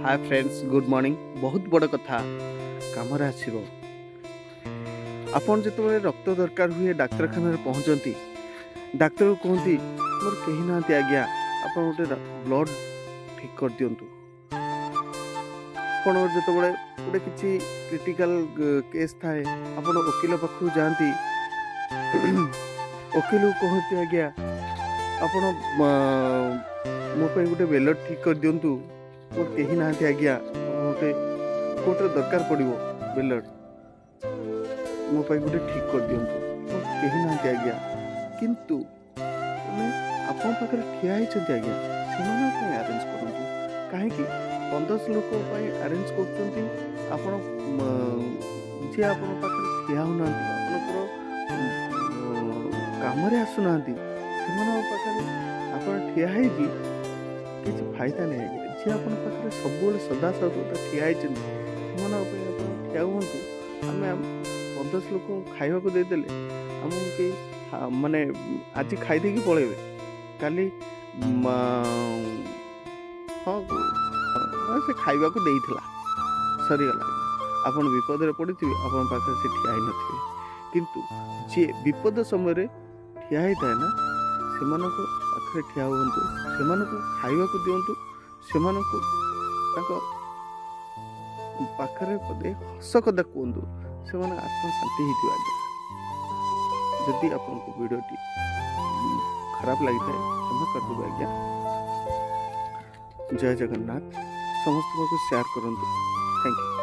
Hi friends good morning. बहुत बड़ कथा कम आसब। आपन जो रक्त दरकार हुए डाक्तरखाना पहुँचती डाक्तर कहती मोर कहीं ना आज्ञा आप गोटे ब्लड ठीक कर दिंतु। आप जो गोटे किसी क्रिटिकल केस थाए आप वकिल पाखु जाती वकिल कहती आज्ञा आप मो गोटे ब्लड ठीक कर दिंतु मोर कहीं ना आज्ञा गोटे कोर्टे दरकार पड़ो ब्लड मो गोटे ठीक कर दिंतु मोर कहीं ना आज्ञा किंतु आप ठिया होती आज्ञा से आरेंज करूँ कहीं 15 लोक आरेंज कर जी आप ठिया होना कम आसुना आप ठिया किसी फायदा नहीं आज्ञा जी आप सब सदा सर्वदा ठिया ठिया हूँ आम 15 लोक खाइबा देदेले आमको कई माने आज खाईदे पलैबे काली हाँ से खाइबा सरीगला आपन विपद पड़ी आपन पाखे से ठिया ही नथिबे किंतु जे विपद समय ठिया होता है ना से पाखे ठिया हूँ से खाइबा दिंतु से पाखरे पदे हस कदा कहतु से आत्मा शांति हो आज्ञा। जदि आपको वीडियोटी खराब लगी है क्षमा करदेवे आज्ञा। जय जगन्नाथ। समस्त को शेयर करूँ। Thank you.